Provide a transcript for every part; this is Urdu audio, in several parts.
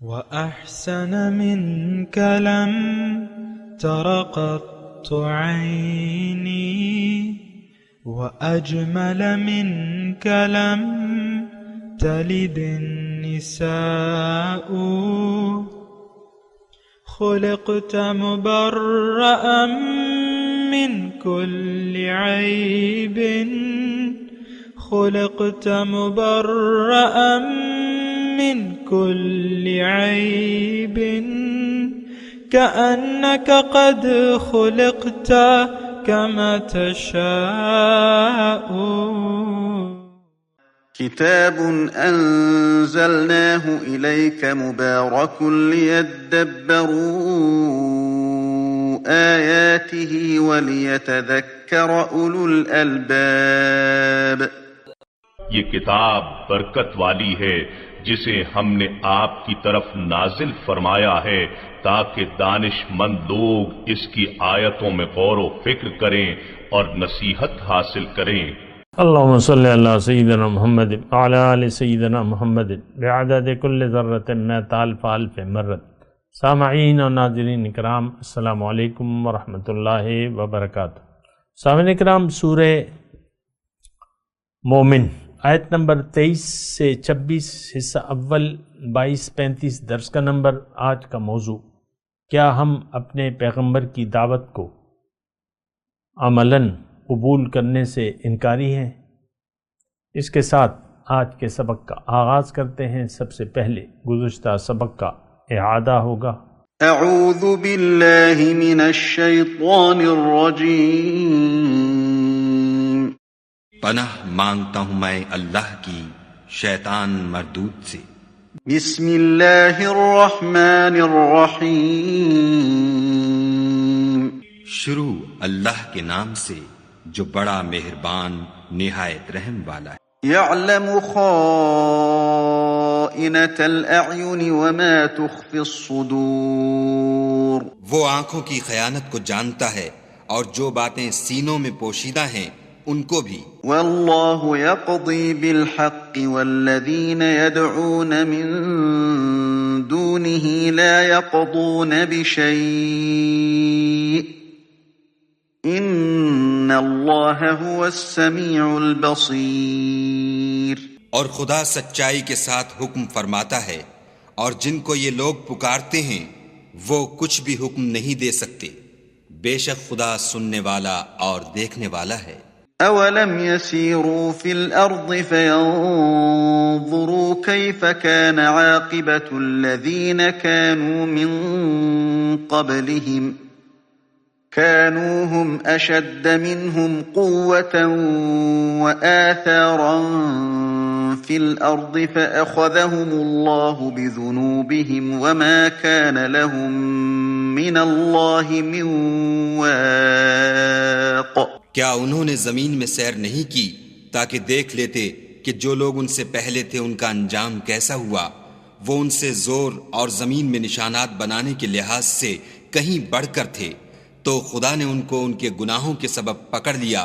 وأحسن منك لم تر قط عيني وأجمل منك لم تلد النساء خلقت مبرأ من كل عيب خلقت مبرأ من كل عيب كأنك قد خلقت كما تشاء. كتاب أنزلناه إليك مبارك ليدبروا آياته وليتذكر أولو الألباب. یہ کتاب برکت والی ہے جسے ہم نے آپ کی طرف نازل فرمایا ہے تاکہ دانش مند لوگ اس کی آیتوں میں غور و فکر کریں اور نصیحت حاصل کریں. اللہم صلی علی سیدنا محمد وعلی آل سیدنا محمد بعدد کل ذرۃ مئۃ الف الف مرۃ. سامعین و ناظرین اکرام، السلام علیکم ورحمۃ اللہ وبرکاتہ. سامعین اکرام، سورہ مومن آیت نمبر 23 سے 26، حصہ اول 22-35 درس کا نمبر. آج کا موضوع: کیا ہم اپنے پیغمبر کی دعوت کو عملاً قبول کرنے سے انکاری ہیں؟ اس کے ساتھ آج کے سبق کا آغاز کرتے ہیں. سب سے پہلے گزشتہ سبق کا اعادہ ہوگا. اعوذ باللہ من الشیطان الرجیم. پناہ مانگتا ہوں میں اللہ کی شیطان مردود سے. بسم اللہ الرحمن الرحیم. شروع اللہ کے نام سے جو بڑا مہربان نہایت رحم والا ہے. یعلم خائنۃ الاعین وما تخفی الصدور. وہ آنکھوں کی خیانت کو جانتا ہے اور جو باتیں سینوں میں پوشیدہ ہیں ان کو بھی. واللہ یقضی بالحق والذین یدعون من دونہ لا یقضون بشیء ان اللہ هو السمیع البصیر. اور خدا سچائی کے ساتھ حکم فرماتا ہے اور جن کو یہ لوگ پکارتے ہیں وہ کچھ بھی حکم نہیں دے سکتے، بے شک خدا سننے والا اور دیکھنے والا ہے. اولم يسيروا في الارض فينظروا كيف كان عاقبة الذين كانوا من قبلهم كانوا هم اشد منهم قوة وآثارا في الارض فاخذهم الله بذنوبهم وما كان لهم من الله من واق. کیا انہوں نے زمین میں سیر نہیں کی تاکہ دیکھ لیتے کہ جو لوگ ان سے پہلے تھے ان کا انجام کیسا ہوا؟ وہ ان سے زور اور زمین میں نشانات بنانے کے لحاظ سے کہیں بڑھ کر تھے، تو خدا نے ان کو ان کے گناہوں کے سبب پکڑ لیا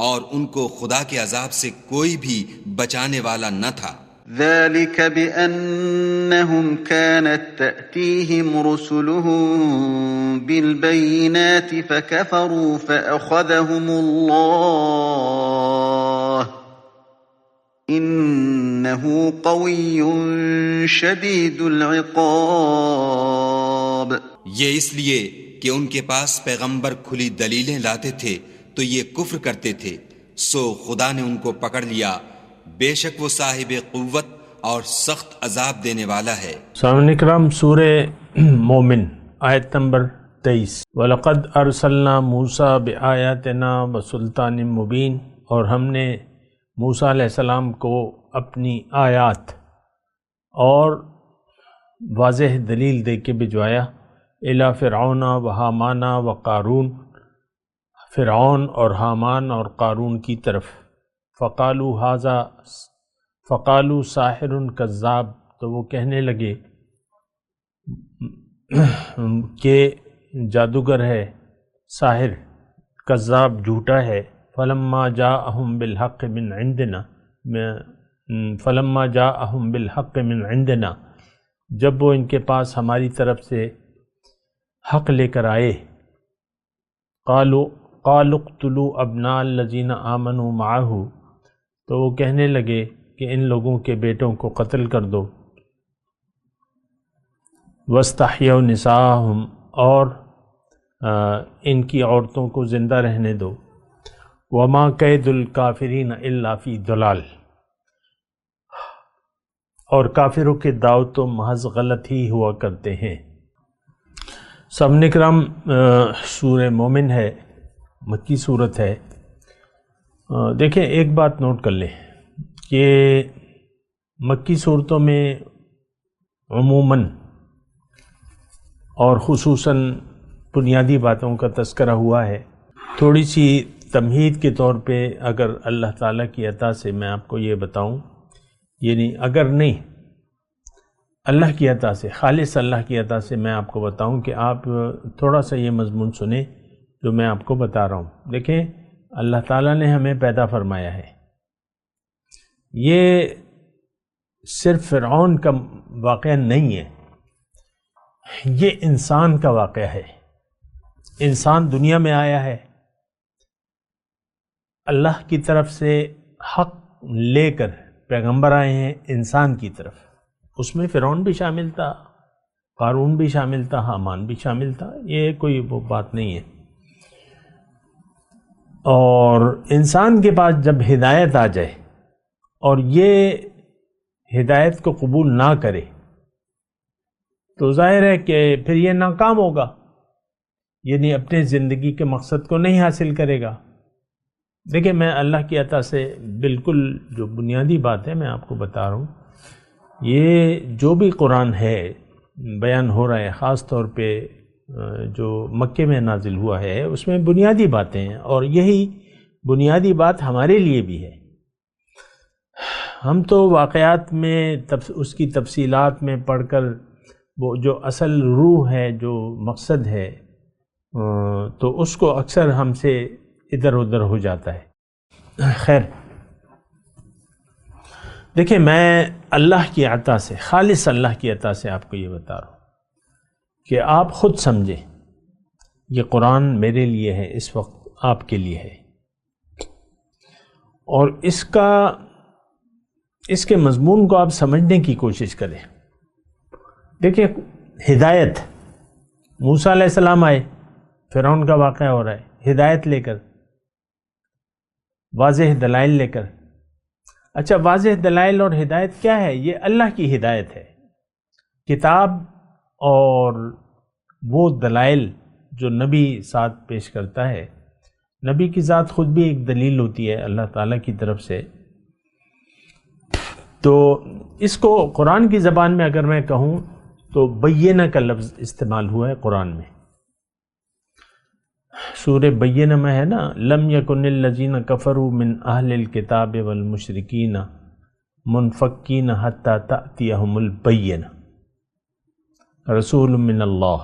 اور ان کو خدا کے عذاب سے کوئی بھی بچانے والا نہ تھا. ذلك بأنهم كانت تأتيهم رسلهم بالبينات فكفروا فأخذهم الله إنه قوي شديد العقاب. یہ اس لیے کہ ان کے پاس پیغمبر کھلی دلیلیں لاتے تھے تو یہ کفر کرتے تھے، سو خدا نے ان کو پکڑ لیا، بے شک وہ صاحب قوت اور سخت عذاب دینے والا ہے. سامعین اکرام، سورہ مومن آیت نمبر 23. وَلَقَدْ أَرْسَلْنَا مُوسَىٰ بِآيَاتِنَا وَسُلْطَانٍ مُبِينٍ. اور ہم نے موسیٰ علیہ السلام کو اپنی آیات اور واضح دلیل دے کے بھجوایا. اِلَىٰ فِرْعَوْنَ وَحَامَانَ وَقَارُونَ. فرعون اور حامان اور قارون کی طرف. فقالوا ساحر کذاب. تو وہ کہنے لگے کہ جادوگر ہے، ساحر، کذاب، جھوٹا ہے. فلما جاءہم بالحق من عندنا جب وہ ان کے پاس ہماری طرف سے حق لے کر آئے، قالوا اقتلوا ابناء الذین آمنوا معہ، تو وہ کہنے لگے کہ ان لوگوں کے بیٹوں کو قتل کر دو، واستحیوا نساءہم، اور ان کی عورتوں کو زندہ رہنے دو، وما کید الکافرین الا فی ضلال، اور کافروں کے داؤ تو محض غلط ہی ہوا کرتے ہیں۔ سامعین کرام، سورہ مومن ہے، مکی صورت ہے۔ دیکھیں ایک بات نوٹ کر لیں کہ مکی صورتوں میں عموماً اور خصوصاً بنیادی باتوں کا تذکرہ ہوا ہے۔ تھوڑی سی تمہید کے طور پہ اگر اللہ تعالیٰ کی عطا سے میں آپ کو یہ بتاؤں، یعنی اگر نہیں اللہ کی عطا سے، خالص اللہ کی عطا سے میں آپ کو بتاؤں کہ آپ تھوڑا سا یہ مضمون سنیں جو میں آپ کو بتا رہا ہوں۔ دیکھیں اللہ تعالیٰ نے ہمیں پیدا فرمایا ہے، یہ صرف فرعون کا واقعہ نہیں ہے، یہ انسان کا واقعہ ہے۔ انسان دنیا میں آیا ہے، اللہ کی طرف سے حق لے کر پیغمبر آئے ہیں انسان کی طرف، اس میں فرعون بھی شامل تھا، قارون بھی شامل تھا، حامان بھی شامل تھا، یہ کوئی وہ بات نہیں ہے۔ اور انسان کے پاس جب ہدایت آ جائے اور یہ ہدایت کو قبول نہ کرے تو ظاہر ہے کہ پھر یہ ناکام ہوگا، یعنی اپنے زندگی کے مقصد کو نہیں حاصل کرے گا۔ دیکھیں میں اللہ کی عطا سے بالکل جو بنیادی بات ہے میں آپ کو بتا رہا ہوں، یہ جو بھی قرآن ہے بیان ہو رہا ہے، خاص طور پہ جو مکے میں نازل ہوا ہے، اس میں بنیادی باتیں ہیں، اور یہی بنیادی بات ہمارے لیے بھی ہے۔ ہم تو واقعات میں اس کی تفصیلات میں پڑھ کر وہ جو اصل روح ہے، جو مقصد ہے، تو اس کو اکثر ہم سے ادھر ادھر ہو جاتا ہے۔ خیر، دیکھیں میں اللہ کی عطا سے، خالص اللہ کی عطا سے آپ کو یہ بتا رہا ہوں کہ آپ خود سمجھیں یہ قرآن میرے لیے ہے، اس وقت آپ کے لیے ہے، اور اس کے مضمون کو آپ سمجھنے کی کوشش کریں۔ دیکھیں ہدایت، موسیٰ علیہ السلام آئے، فرعون کا واقعہ ہو رہا ہے، ہدایت لے کر، واضح دلائل لے کر۔ اچھا، واضح دلائل اور ہدایت کیا ہے؟ یہ اللہ کی ہدایت ہے، کتاب اور وہ دلائل جو نبی ساتھ پیش کرتا ہے۔ نبی کی ذات خود بھی ایک دلیل ہوتی ہے اللہ تعالیٰ کی طرف سے۔ تو اس کو قرآن کی زبان میں اگر میں کہوں تو بینہ کا لفظ استعمال ہوا ہے قرآن میں۔ سورہ بینہ میں ہے نا، لم یکن الذین کفروا من اہل الکتاب والمشرکین منفکین حتی تأتیہم البینہ رسول من اللہ۔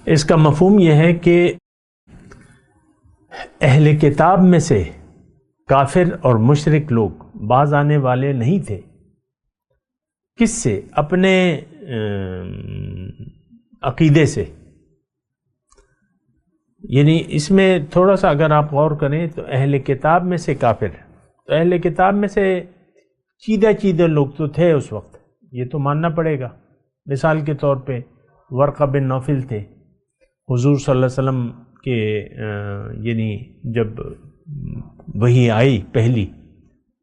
اس کا مفہوم یہ ہے کہ اہل کتاب میں سے کافر اور مشرک لوگ باز آنے والے نہیں تھے، کس سے؟ اپنے عقیدے سے۔ یعنی اس میں تھوڑا سا اگر آپ غور کریں تو اہل کتاب میں سے کافر، تو اہل کتاب میں سے چیدہ لوگ تو تھے اس وقت، یہ تو ماننا پڑے گا۔ مثال کے طور پہ ورقہ بن نوفل تھے، حضور صلی اللہ علیہ وسلم کے یعنی جب وحی آئی پہلی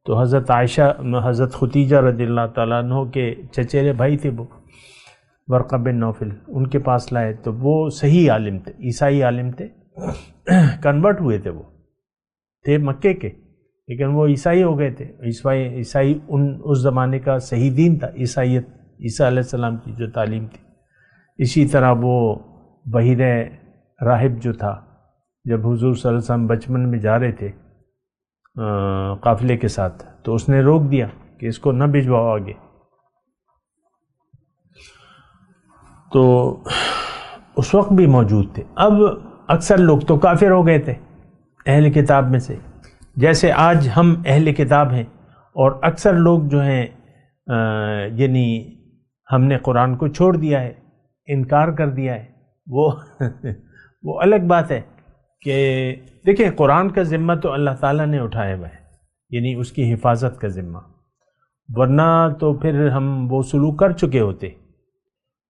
تو حضرت عائشہ، حضرت ختیجہ رضی اللہ تعالیٰ عنہ کے چچیرے بھائی تھے وہ ورقہ بن نوفل، ان کے پاس لائے تو وہ صحیح عالم تھے، عیسائی عالم تھے، کنورٹ ہوئے تھے، وہ تھے مکے کے لیکن وہ عیسائی ہو گئے تھے۔ عیسائی اس زمانے کا صحیح دین تھا، عیسائیت، عیسیٰ علیہ السلام کی جو تعلیم تھی۔ اسی طرح وہ بحیرہ راہب جو تھا، جب حضور صلی اللہ علیہ وسلم بچپن میں جا رہے تھے قافلے کے ساتھ تو اس نے روک دیا کہ اس کو نہ بھجواؤ آگے، تو اس وقت بھی موجود تھے۔ اب اکثر لوگ تو کافر ہو گئے تھے اہل کتاب میں سے، جیسے آج ہم اہل کتاب ہیں اور اکثر لوگ جو ہیں یعنی ہم نے قرآن کو چھوڑ دیا ہے، انکار کر دیا ہے، وہ الگ بات ہے کہ دیکھیں قرآن کا ذمہ تو اللہ تعالیٰ نے اٹھایا ہوا ہے، یعنی اس کی حفاظت کا ذمہ، ورنہ تو پھر ہم وہ سلوک کر چکے ہوتے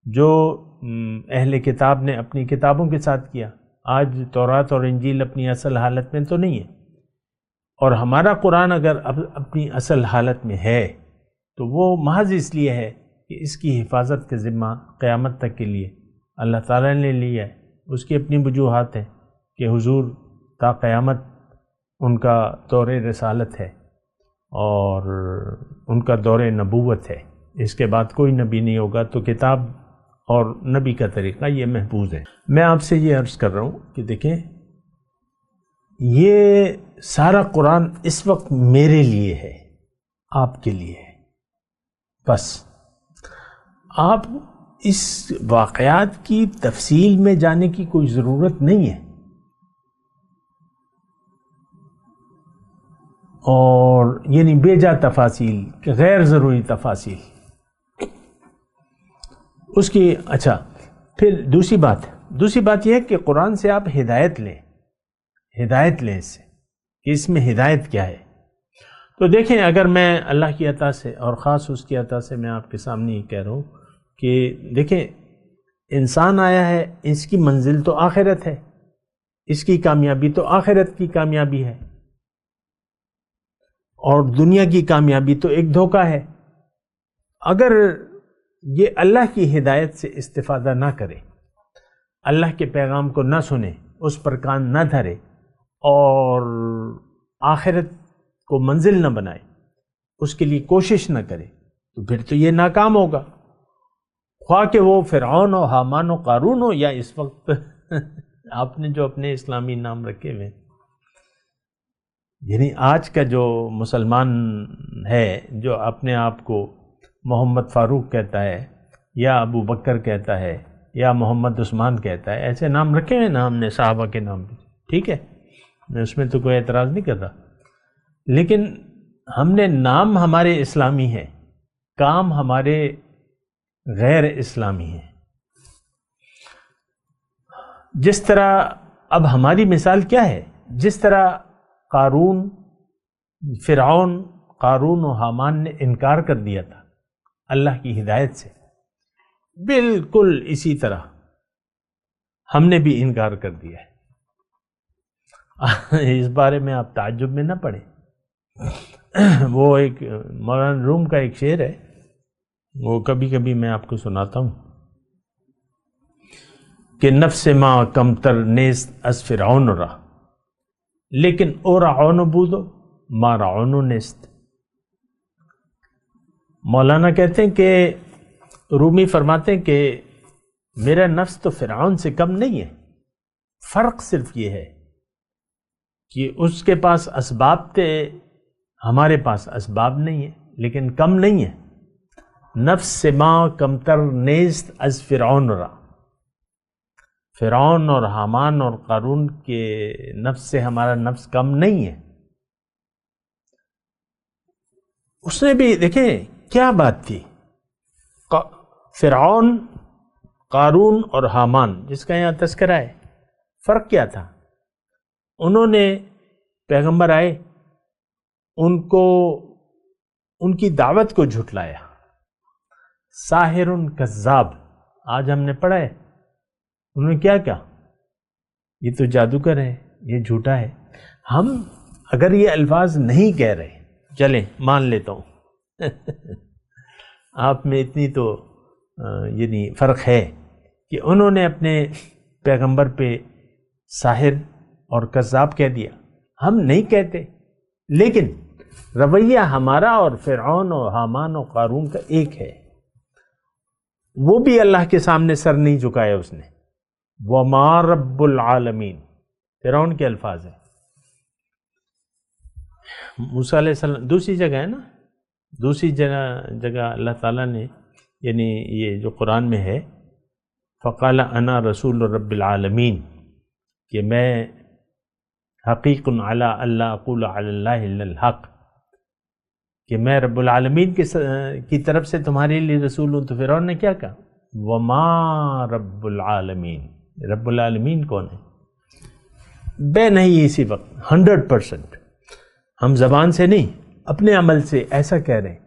جو اہل کتاب نے اپنی کتابوں کے ساتھ کیا۔ آج تورات اور انجیل اپنی اصل حالت میں تو نہیں ہے، اور ہمارا قرآن اگر اپنی اصل حالت میں ہے تو وہ محض اس لیے ہے کہ اس کی حفاظت کا ذمہ قیامت تک کے لیے اللہ تعالیٰ نے لیا ہے۔ اس کی اپنی وجوہات ہیں کہ حضور تا قیامت ان کا دور رسالت ہے اور ان کا دور نبوت ہے، اس کے بعد کوئی نبی نہیں ہوگا، تو کتاب اور نبی کا طریقہ یہ محفوظ ہے۔ میں آپ سے یہ عرض کر رہا ہوں کہ دیکھیں یہ سارا قرآن اس وقت میرے لیے ہے، آپ کے لیے ہے، بس آپ اس واقعات کی تفصیل میں جانے کی کوئی ضرورت نہیں ہے، اور یعنی بے جا تفاصیل، غیر ضروری تفاصیل اس کی۔ اچھا پھر دوسری بات یہ ہے کہ قرآن سے آپ ہدایت لیں اس سے کہ اس میں ہدایت کیا ہے۔ تو دیکھیں اگر میں اللہ کی عطا سے اور خاص اس کی عطا سے میں آپ کے سامنے یہ کہہ رہا ہوں کہ دیکھیں انسان آیا ہے، اس کی منزل تو آخرت ہے، اس کی کامیابی تو آخرت کی کامیابی ہے، اور دنیا کی کامیابی تو ایک دھوکہ ہے۔ اگر یہ اللہ کی ہدایت سے استفادہ نہ کرے، اللہ کے پیغام کو نہ سنے، اس پر کان نہ دھرے اور آخرت کو منزل نہ بنائے، اس کے لیے کوشش نہ کرے، تو پھر تو یہ ناکام ہوگا، خواہ کہ وہ فرعون و حامان و قارون ہو، یا اس وقت آپ نے جو اپنے اسلامی نام رکھے ہوئے، یعنی آج کا جو مسلمان ہے جو اپنے آپ کو محمد فاروق کہتا ہے یا ابو بکر کہتا ہے یا محمد عثمان کہتا ہے، ایسے نام رکھے ہوئے نا ہم نے صحابہ کے نام بھی، ٹھیک ہے، میں اس میں تو کوئی اعتراض نہیں کرتا، لیکن ہم نے نام ہمارے اسلامی ہے، کام ہمارے غیر اسلامی ہے۔ جس طرح اب ہماری مثال کیا ہے، جس طرح فرعون قارون و حامان نے انکار کر دیا تھا اللہ کی ہدایت سے، بالکل اسی طرح ہم نے بھی انکار کر دیا ہے۔ اس بارے میں آپ تعجب میں نہ پڑیں، وہ ایک مولانا روم کا ایک شعر ہے، وہ کبھی کبھی میں آپ کو سناتا ہوں کہ نفس ما کمتر نیست از فرعون را، لیکن او رعون بودو ما رعون نیست۔ مولانا کہتے ہیں کہ رومی فرماتے ہیں کہ میرا نفس تو فرعون سے کم نہیں ہے، فرق صرف یہ ہے کہ اس کے پاس اسباب تھے، ہمارے پاس اسباب نہیں ہے، لیکن کم نہیں ہے۔ نفس سے ما کمتر نیست از فرعون را، فرعون اور حامان اور قارون کے نفس سے ہمارا نفس کم نہیں ہے۔ اس نے بھی دیکھیں کیا بات تھی، فرعون، قارون اور حامان جس کا یہاں تذکرہ ہے، فرق کیا تھا؟ انہوں نے پیغمبر آئے، ان کی دعوت کو جھٹلایا، ساحر کذاب، آج ہم نے پڑھا ہے انہوں نے کیا کہا، یہ تو جادوگر ہے، یہ جھوٹا ہے۔ ہم اگر یہ الفاظ نہیں کہہ رہے، چلیں مان لیتا ہوں آپ میں اتنی تو یعنی فرق ہے کہ انہوں نے اپنے پیغمبر پہ ساحر اور کذاب کہہ دیا، ہم نہیں کہتے، لیکن رویہ ہمارا اور فرعون و حامان و قارون کا ایک ہے، وہ بھی اللہ کے سامنے سر نہیں جھکایا اس نے۔ وَمَا رَبُّ الْعَالَمِينَ فرعون کے الفاظ ہیں۔ موسیٰ علیہ السلام دوسری جگہ ہے نا، دوسری جگہ اللہ تعالیٰ نے یعنی یہ جو قرآن میں ہے فَقَالَ أَنَا رَسُولُ رَبِّ الْعَالَمِينَ، کہ میں حقیق علی اللہ اقول علی اللہ الا الحق، کہ میں رب العالمین کی طرف سے تمہارے لیے رسول ہوں، تو فرعون نے کیا کہا؟ وما رب العالمین، رب العالمین کون ہے؟ بے نہیں اسی وقت 100%، ہم زبان سے نہیں اپنے عمل سے ایسا کہہ رہے ہیں،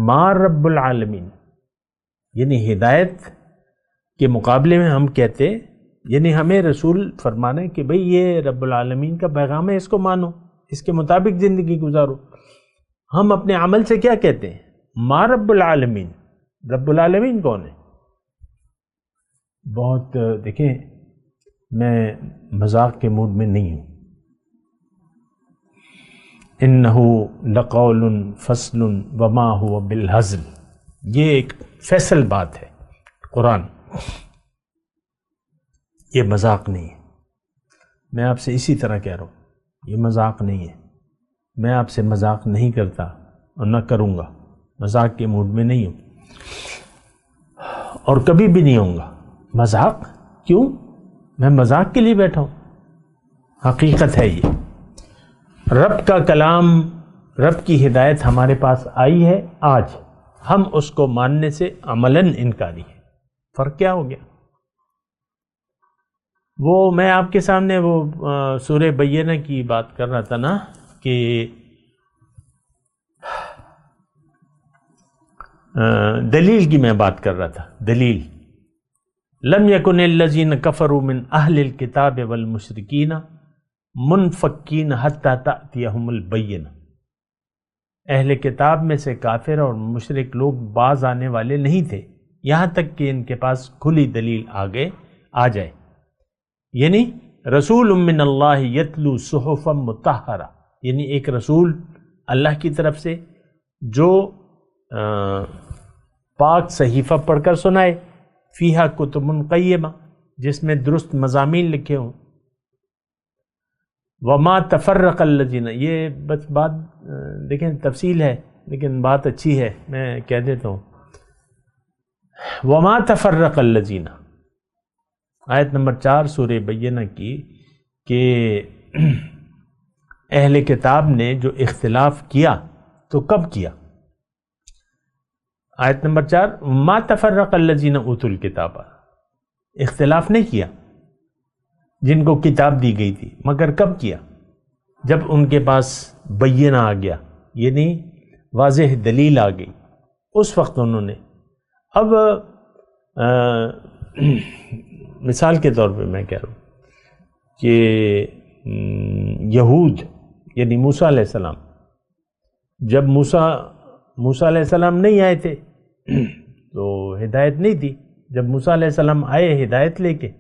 ما رب العالمین، یعنی ہدایت کے مقابلے میں ہم کہتے، یعنی ہمیں رسول فرمانا ہے کہ بھئی یہ رب العالمین کا پیغام ہے، اس کو مانو، اس کے مطابق زندگی گزارو۔ ہم اپنے عمل سے کیا کہتے ہیں؟ ما رب العالمین، رب العالمین کون ہے؟ بہت دیکھیں، میں مذاق کے موڈ میں نہیں ہوں۔ انہ لقول فصل وما هو بالہزل، یہ ایک فیصل بات ہے قرآن، یہ مذاق نہیں ہے۔ میں آپ سے اسی طرح کہہ رہا ہوں، یہ مذاق نہیں ہے، میں آپ سے مذاق نہیں کرتا اور نہ کروں گا، مذاق کے موڈ میں نہیں ہوں اور کبھی بھی نہیں ہوں گا۔ مذاق کیوں؟ میں مذاق کے لیے بیٹھا ہوں، حقیقت ہے یہ۔ رب کا کلام، رب کی ہدایت ہمارے پاس آئی ہے آج، ہم اس کو ماننے سے عملاً انکاری ہے۔ فرق کیا ہو گیا؟ وہ میں آپ کے سامنے وہ سورہ بینہ کی بات کر رہا تھا نا، کہ دلیل کی میں بات کر رہا تھا، دلیل لم یکن الذین کفروا من اہل الکتاب والمشرکین منفکین حتی تأتیہم البینہ، اہل کتاب میں سے کافر اور مشرک لوگ باز آنے والے نہیں تھے یہاں تک کہ ان کے پاس کھلی دلیل آگے آ جائے، یعنی رسول من اللہ یتلو صحفا مطہرہ، یعنی ایک رسول اللہ کی طرف سے جو پاک صحیفہ پڑھ کر سنائے، فیہا کتب قیمہ، جس میں درست مضامین لکھے ہوں، وما تفرق الذین، یہ بس بات دیکھیں تفصیل ہے لیکن بات اچھی ہے، میں کہہ دیتا ہوں، وما تفرق الذین، آیت نمبر 4 سورہ بینہ کی، کہ اہل کتاب نے جو اختلاف کیا تو کب کیا؟ آیت نمبر 4 ما تفرق الذین اوتوا الکتاب، اختلاف نہیں کیا جن کو کتاب دی گئی تھی، مگر کب کیا؟ جب ان کے پاس بینہ آ گیا، یعنی واضح دلیل آ گئی، اس وقت انہوں نے۔ اب مثال کے طور پہ میں کہہ رہا ہوں کہ یہود یعنی موسیٰ علیہ السلام، جب موسیٰ علیہ السلام نہیں آئے تھے تو ہدایت نہیں تھی، جب موسیٰ علیہ السلام آئے ہدایت لے کے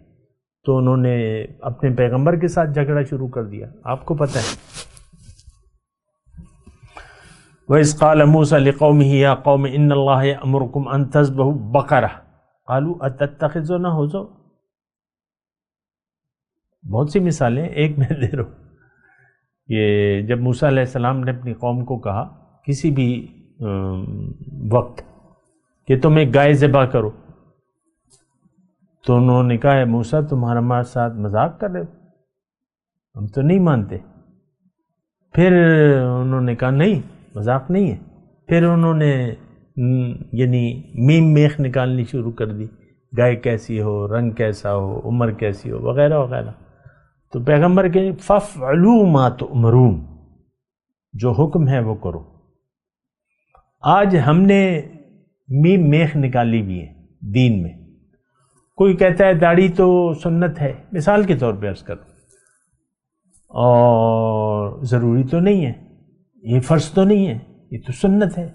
تو انہوں نے اپنے پیغمبر کے ساتھ جھگڑا شروع کر دیا، آپ کو پتہ ہے۔ وَإِذْ قَالَ مُوسَىٰ لِقَوْمِهِ يَا قَوْمِ إِنَّ اللَّهَ يَأْمُرُكُمْ أَن تَذْبَحُوا بَقَرَةً قَالُوا أَتَتَّخِذُونَا هُزُوًا، بہت سی مثالیں ایک میں دے رہا ہوں۔ یہ جب موسیٰ علیہ السلام نے اپنی قوم کو کہا کسی بھی وقت کہ تم ایک گائے ذبح کرو، تو انہوں نے کہا ہے موسیٰ تم ہمارے ساتھ مذاق کر رہے ہو، ہم تو نہیں مانتے۔ پھر انہوں نے کہا نہیں مذاق نہیں ہے، پھر انہوں نے یعنی میم میخ نکالنی شروع کر دی، گائے کیسی ہو، رنگ کیسا ہو، عمر کیسی ہو، وغیرہ وغیرہ۔ تو پیغمبر کے فَافْعَلُوا مَا تُؤْمَرُونَ، جو حکم ہے وہ کرو۔ آج ہم نے میم میخ نکالی بھی ہے دین میں، کوئی کہتا ہے داڑھی تو سنت ہے، مثال کے طور پہ عرض کروں، اور ضروری تو نہیں ہے، یہ فرض تو نہیں ہے، یہ تو سنت ہے۔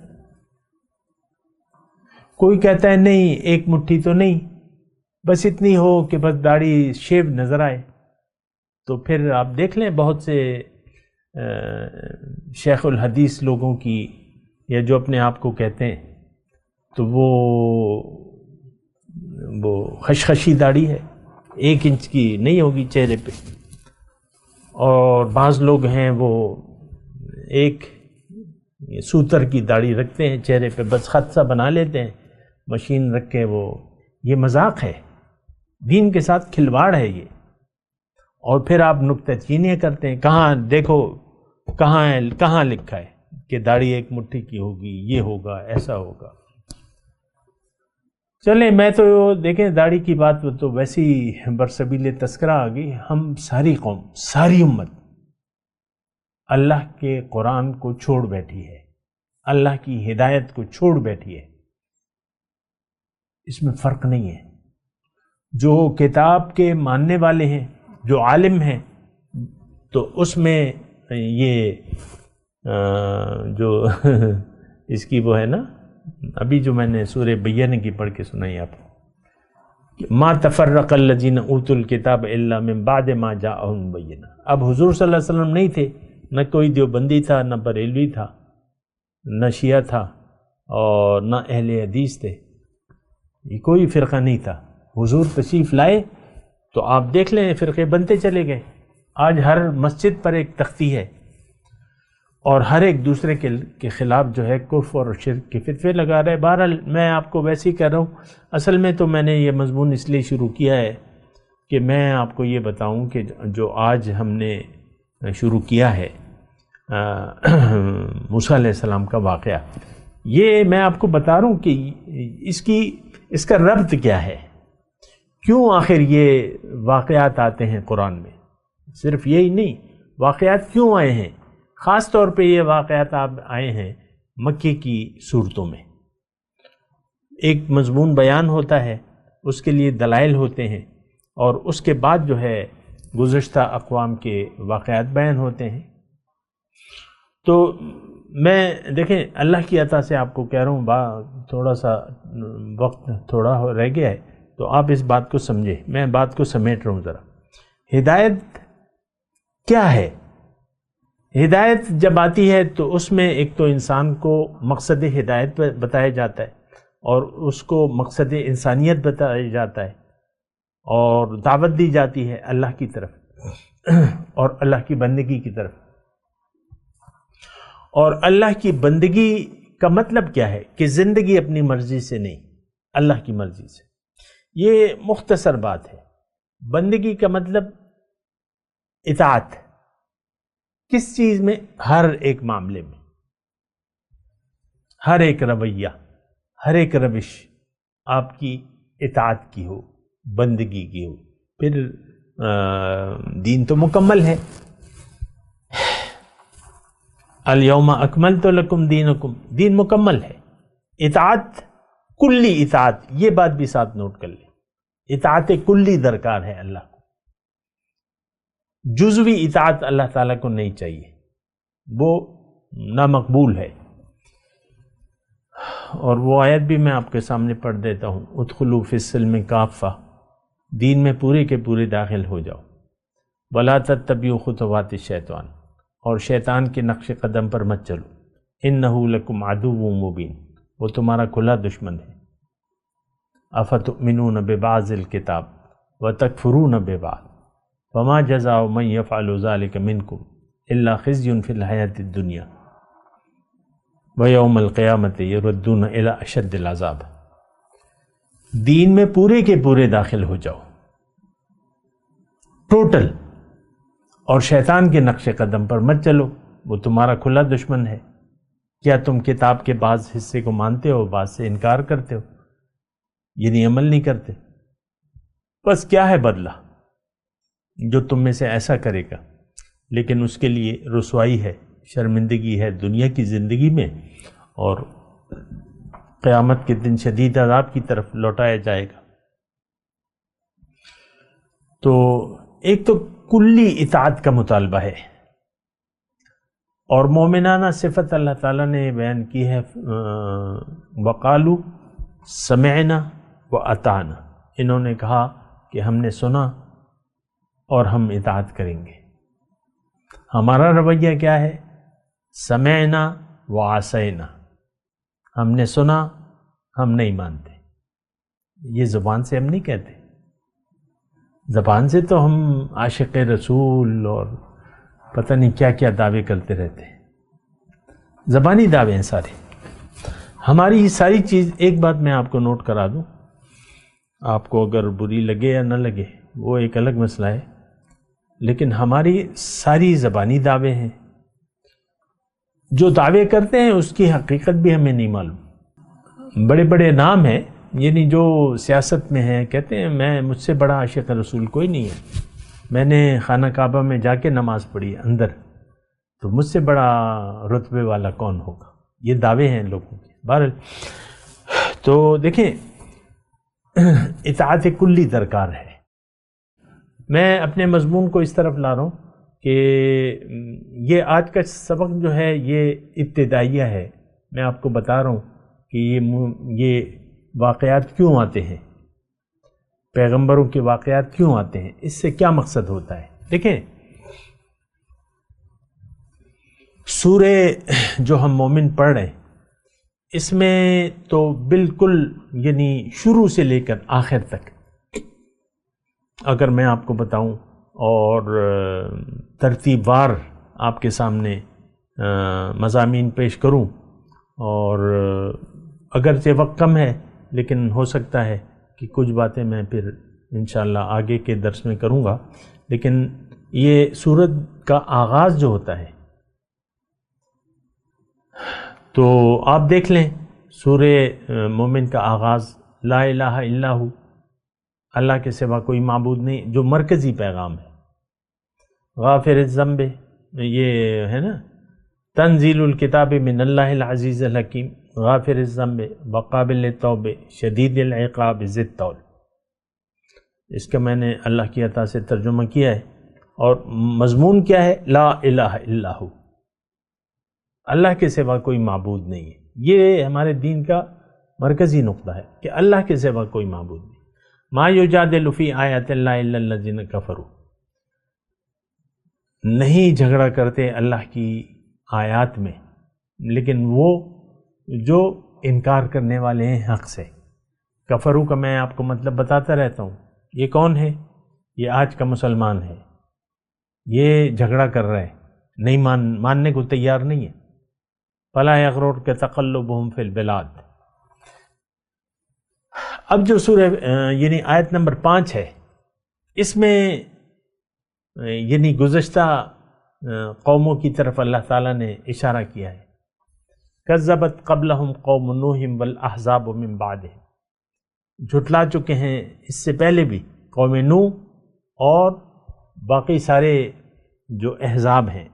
کوئی کہتا ہے نہیں ایک مٹھی تو نہیں، بس اتنی ہو کہ بس داڑھی شیو نظر آئے۔ تو پھر آپ دیکھ لیں بہت سے شیخ الحدیث لوگوں کی، یا جو اپنے آپ کو کہتے ہیں، تو وہ خشخشی داڑھی ہے، 1 انچ کی نہیں ہوگی چہرے پہ، اور بعض لوگ ہیں وہ ایک سوتر کی داڑھی رکھتے ہیں چہرے پہ، بس خط سا بنا لیتے ہیں مشین رکھ کے۔ وہ یہ مذاق ہے، دین کے ساتھ کھلواڑ ہے یہ۔ اور پھر آپ نکتہ چینیاں کرتے ہیں، کہاں دیکھو کہاں لکھا ہے، کہ داڑھی ایک مٹھی کی ہوگی، یہ ہوگا، ایسا ہوگا۔ چلیں، میں تو دیکھیں داڑھی کی بات تو ویسی برسبیل تذکرہ آ گئی، ہم ساری قوم، ساری امت اللہ کے قرآن کو چھوڑ بیٹھی ہے، اللہ کی ہدایت کو چھوڑ بیٹھی ہے، اس میں فرق نہیں ہے۔ جو کتاب کے ماننے والے ہیں، جو عالم ہیں، تو اس میں یہ جو اس کی وہ ہے نا، ابھی جو میں نے سورہ بینہ کی پڑھ کے سنائی آپ کو، ما تفرق الذین اوتوا الکتاب الا من بعد ما جاءهم بینہ۔ اب حضور صلی اللہ علیہ وسلم نہیں تھے، نہ کوئی دیوبندی تھا، نہ بریلوی تھا، نہ شیعہ تھا، اور نہ اہل حدیث تھے، یہ کوئی فرقہ نہیں تھا۔ حضور تشریف لائے تو آپ دیکھ لیں فرقے بنتے چلے گئے۔ آج ہر مسجد پر ایک تختی ہے، اور ہر ایک دوسرے کے خلاف جو ہے کفر اور شرک کے فتوے لگا رہے۔ بہرحال میں آپ کو ویسے ہی کہہ رہا ہوں، اصل میں تو میں نے یہ مضمون اس لیے شروع کیا ہے کہ میں آپ کو یہ بتاؤں کہ جو آج ہم نے شروع کیا ہے موسیٰ علیہ السلام کا واقعہ، یہ میں آپ کو بتا رہا ہوں کہ اس کا ربط کیا ہے، کیوں آخر یہ واقعات آتے ہیں قرآن میں۔ صرف یہی نہیں، واقعات کیوں آئے ہیں، خاص طور پہ یہ واقعات آپ آئے ہیں مکے کی صورتوں میں۔ ایک مضمون بیان ہوتا ہے، اس کے لیے دلائل ہوتے ہیں، اور اس کے بعد جو ہے گزشتہ اقوام کے واقعات بیان ہوتے ہیں۔ تو میں دیکھیں اللہ کی عطا سے آپ کو کہہ رہا ہوں، تھوڑا سا وقت تھوڑا رہ گیا ہے، تو آپ اس بات کو سمجھیں، میں بات کو سمیٹ رہا ہوں ذرا۔ ہدایت کیا ہے؟ ہدایت جب آتی ہے تو اس میں ایک تو انسان کو مقصد ہدایت بتایا جاتا ہے، اور اس کو مقصد انسانیت بتایا جاتا ہے، اور دعوت دی جاتی ہے اللہ کی طرف اور اللہ کی بندگی کی طرف۔ اور اللہ کی بندگی کا مطلب کیا ہے کہ زندگی اپنی مرضی سے نہیں، اللہ کی مرضی سے۔ یہ مختصر بات ہے۔ بندگی کا مطلب اطاعت، کس چیز میں؟ ہر ایک معاملے میں، ہر ایک رویہ، ہر ایک روش آپ کی اطاعت کی ہو، بندگی کی ہو، پھر دین تو مکمل ہے۔ الیوم اکملت لکم دینکم، دین مکمل ہے۔ اطاعت، کلی اطاعت، یہ بات بھی ساتھ نوٹ کر لیں، اطاعت کلی درکار ہے اللہ کو، جزوی اطاعت اللہ تعالیٰ کو نہیں چاہیے، وہ نامقبول ہے۔ اور وہ آیت بھی میں آپ کے سامنے پڑھ دیتا ہوں، ادخلوا فی السلم کافہ، دین میں پورے کے پورے داخل ہو جاؤ، ولا تتبعوا خطوات الشیطان، اور شیطان کے نقش قدم پر مت چلو، انہ لکم عدو مبین، وہ تمہارا کھلا دشمن ہے۔ افتؤمنون ببعض الکتاب وتکفرون ببعض فما جزاء من يفعل ذلك منكم الا خزي في الحياة الدنيا ويوم القيامة يردون الى اشد العذاب۔ دین میں پورے کے پورے داخل ہو جاؤ، ٹوٹل، اور شیطان کے نقش قدم پر مت چلو، وہ تمہارا کھلا دشمن ہے۔ کیا تم کتاب کے بعض حصے کو مانتے ہو، بعض سے انکار کرتے ہو، یعنی عمل نہیں کرتے؟ بس کیا ہے بدلہ؟ جو تم میں سے ایسا کرے گا، لیکن اس کے لیے رسوائی ہے، شرمندگی ہے دنیا کی زندگی میں، اور قیامت کے دن شدید عذاب کی طرف لوٹایا جائے گا۔ تو ایک تو کلی اطاعت کا مطالبہ ہے، اور مومنانہ صفت اللہ تعالیٰ نے بیان کی ہے، وقالو سمعنا واطعنا، انہوں نے کہا کہ ہم نے سنا اور ہم اطاعت کریں گے۔ ہمارا رویہ کیا ہے؟ سمعنا وعصینا، ہم نے سنا، ہم نہیں مانتے۔ یہ زبان سے ہم نہیں کہتے، زبان سے تو ہم عاشق رسول اور پتہ نہیں کیا کیا دعوے کرتے رہتے ہیں، زبانی دعوے ہیں سارے۔ ہماری یہ ساری چیز، ایک بات میں آپ کو نوٹ کرا دوں، آپ کو اگر بری لگے یا نہ لگے وہ ایک الگ مسئلہ ہے، لیکن ہماری ساری زبانی دعوے ہیں، جو دعوے کرتے ہیں اس کی حقیقت بھی ہمیں نہیں معلوم. بڑے بڑے نام ہیں، یعنی جو سیاست میں ہیں، کہتے ہیں مجھ سے بڑا عاشق رسول کوئی نہیں ہے، میں نے خانہ کعبہ میں جا کے نماز پڑھی اندر، تو مجھ سے بڑا رتبے والا کون ہوگا. یہ دعوے ہیں لوگوں کے. بہرحال تو دیکھیں اطاعت کلی درکار ہے. میں اپنے مضمون کو اس طرف لا رہا ہوں کہ یہ آج کا سبق جو ہے یہ ابتدائیہ ہے. میں آپ کو بتا رہا ہوں کہ یہ واقعات کیوں آتے ہیں، پیغمبروں کے واقعات کیوں آتے ہیں، اس سے کیا مقصد ہوتا ہے. دیکھیں سورہ جو ہم مومن پڑھ رہے ہیں اس میں تو بالکل یعنی شروع سے لے کر آخر تک اگر میں آپ کو بتاؤں اور ترتیب وار آپ کے سامنے مضامین پیش کروں، اور اگرچہ وقت کم ہے لیکن ہو سکتا ہے کہ کچھ باتیں میں پھر انشاءاللہ آگے کے درس میں کروں گا، لیکن یہ سورت کا آغاز جو ہوتا ہے تو آپ دیکھ لیں سورہ مومن کا آغاز لا الہ الا ہو، اللہ کے سوا کوئی معبود نہیں، جو مرکزی پیغام ہے. غافر الذنب، یہ ہے نا، تنزیل الکتاب من اللہ العزیز الحکیم، غافر الذنب وقابل التوب شدید العقاب ذی الطول. اس کا میں نے اللہ کی عطا سے ترجمہ کیا ہے، اور مضمون کیا ہے؟ لا الہ الا ہو، اللہ کے سوا کوئی معبود نہیں ہے. یہ ہمارے دین کا مرکزی نقطہ ہے کہ اللہ کے سوا کوئی معبود نہیں. ما یجادل فی آیات اللہ الا الذین کفروا، نہیں جھگڑا کرتے اللہ کی آیات میں لیکن وہ جو انکار کرنے والے ہیں حق سے. کفروا کا میں آپ کو مطلب بتاتا رہتا ہوں. یہ کون ہے؟ یہ آج کا مسلمان ہے. یہ جھگڑا کر رہے ہیں، نہیں ماننے کو تیار نہیں ہے. فلا یغررک تقلبہم فی البلاد. اب جو سورہ یعنی آیت نمبر 5 ہے، اس میں یعنی گزشتہ قوموں کی طرف اللہ تعالیٰ نے اشارہ کیا ہے. کذبت قبلہم قوم نوح والاحزاب من بعدہم، جھٹلا چکے ہیں اس سے پہلے بھی قوم نوح اور باقی سارے جو احزاب ہیں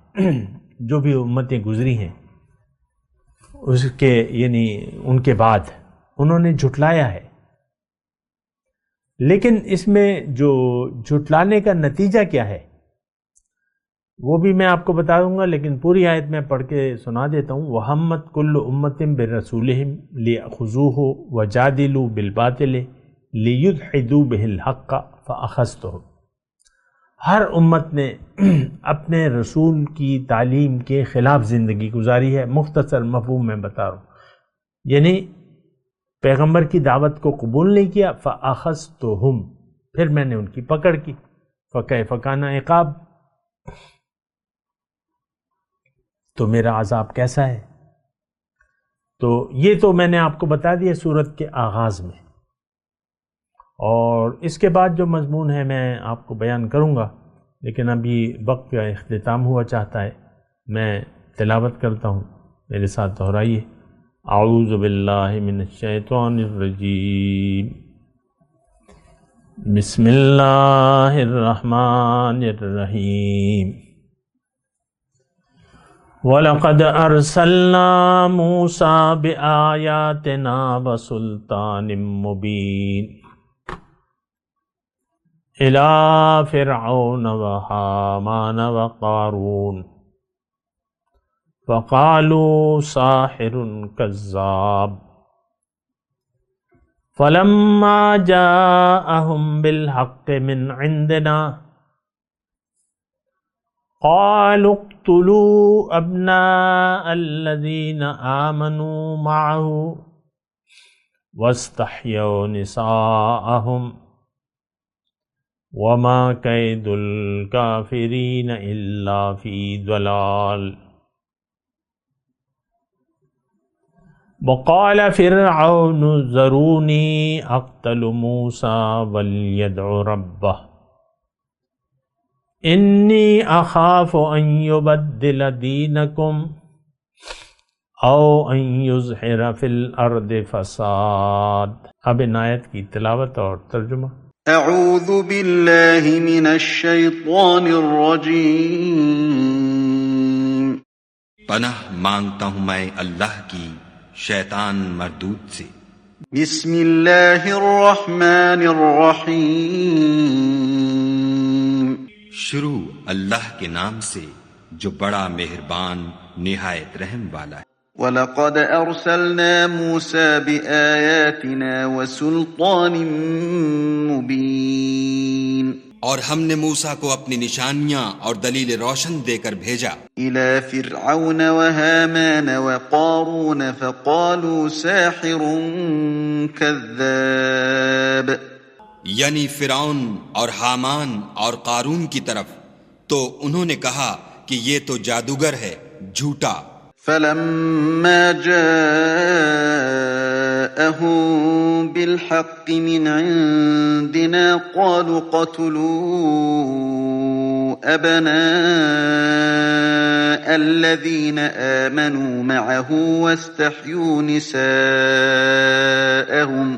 جو بھی امتیں گزری ہیں اس کے یعنی ان کے بعد انہوں نے جھٹلایا ہے. لیکن اس میں جو جھٹلانے کا نتیجہ کیا ہے وہ بھی میں آپ کو بتا دوں گا، لیکن پوری آیت میں پڑھ کے سنا دیتا ہوں. وَهَمَّتْ كُلُّ أُمَّةٍ بِرَسُولِهِمْ لِيَأْخُذُوهُ وَجَادِلُوا بِالْبَاطِلِ لِيُدْحِضُوا بِهِ الْحَقَّ فَأَخَذْتُهُمْ. ہر امت نے اپنے رسول کی تعلیم کے خلاف زندگی گزاری ہے. مختصر مفہوم میں بتا رہا ہوں، یعنی پیغمبر کی دعوت کو قبول نہیں کیا. فَأَخَذْتُهُمْ، پھر میں نے ان کی پکڑ کی. فَكَيْفَ كَانَ عِقَابِ، تو میرا عذاب کیسا ہے. تو یہ تو میں نے آپ کو بتا دیا سورت کے آغاز میں، اور اس کے بعد جو مضمون ہے میں آپ کو بیان کروں گا، لیکن ابھی وقت کا اختتام ہوا چاہتا ہے. میں تلاوت کرتا ہوں، میرے ساتھ دہرائیے. اعوذ باللہ من الشیطان الرجیم، بسم اللہ الرحمن الرحیم. وَلَقَدْ أَرْسَلْنَا مُوسَى بِآيَاتِنَا وَسُلْطَانٍ مُّبِينٍ إِلَى فِرْعَوْنَ وَهَامَانَ وَقَارُونَ فَقَالُوا سَاحِرٌ كَذَّابٌ فَلَمَّا جَاءَهُم بِالْحَقِّ مِنْ عِندِنَا قالوا اقتلوا أبناء الذين آمنوا معه واستحيوا نساءهم وما كيد الكافرين إلا في ضلال. وقال فرعون ذروني أقتل موسى وليدع ربه إني أخاف أن يبدل دينكم او ان یظہر فی الارض فساد۔ اب ان آیت کی تلاوت اور ترجمہ۔ اعوذ باللہ من الشیطان الرجیم۔ پناہ مانگتا ہوں میں اللہ کی شیطان مردود سے۔ بسم اللہ الرحمن الرحیم۔ شروع اللہ کے نام سے جو بڑا مہربان نہایت رحم والا ہے۔ وَلَقَدْ أَرْسَلْنَا مُوسَى بِآيَاتِنَا وَسُلْطَانٍ مُبِينٍ۔ اور ہم نے موسیٰ کو اپنی نشانیاں اور دلیل روشن دے کر بھیجا إِلَى فِرْعَوْنَ وَهَامَانَ وَقَارُونَ فَقَالُوا سَاحِرٌ كَذَّابٌ، یعنی فرعون اور حامان اور قارون کی طرف، تو انہوں نے کہا کہ یہ تو جادوگر ہے، جھوٹا۔ فَلَمَّا جَاءَهُم بِالْحَقِّ مِنْ عِندِنَا قَالُوا اقْتُلُوا أَبْنَاءَ الَّذِينَ آمَنُوا مَعَهُ وَاسْتَحْيُوا نِسَاءَهُمْ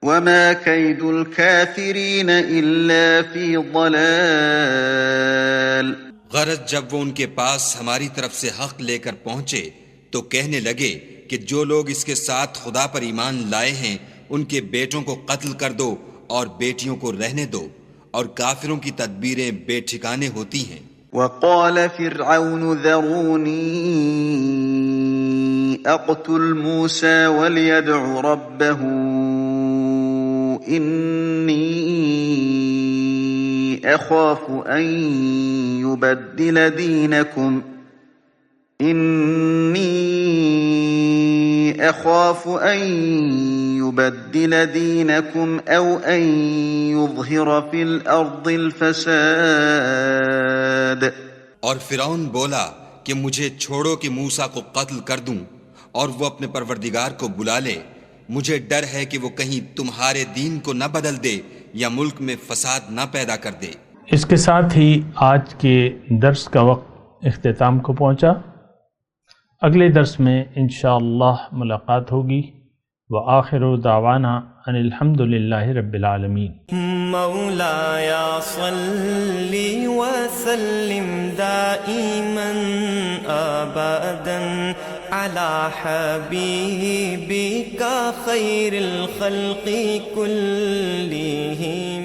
وَمَا كَيْدُ الْكَافِرِينَ إِلَّا فِي ضَلَالٍ۔ غرض جب وہ ان کے پاس ہماری طرف سے حق لے کر پہنچے تو کہنے لگے کہ جو لوگ اس کے ساتھ خدا پر ایمان لائے ہیں ان کے بیٹوں کو قتل کر دو اور بیٹیوں کو رہنے دو، اور کافروں کی تدبیریں بے ٹھکانے ہوتی ہیں۔ وَقَالَ فِرْعَوْنُ ذَرُونِي أَقْتُلْ مُوسَى وَلْيَدْعُ رَبَّهُ إِنِّي أَخَافُ أَن يُبَدِّلَ دِينَكُمْ أَوْ أَن يُظْهِرَ فِي الْأَرْضِ الْفَسَادَ۔ اور فرعون بولا کہ مجھے چھوڑو کہ موسیٰ کو قتل کر دوں اور وہ اپنے پروردگار کو بلا لے، مجھے ڈر ہے کہ وہ کہیں تمہارے دین کو نہ بدل دے یا ملک میں فساد نہ پیدا کر دے۔ اس کے ساتھ ہی آج کے درس کا وقت اختتام کو پہنچا۔ اگلے درس میں انشاءاللہ ملاقات ہوگی۔ وآخر دعوانا ان الحمد للہ رب العالمین۔ مولاي صل وسلم دائما ابدا على حبيبك خير الخلق كلهم۔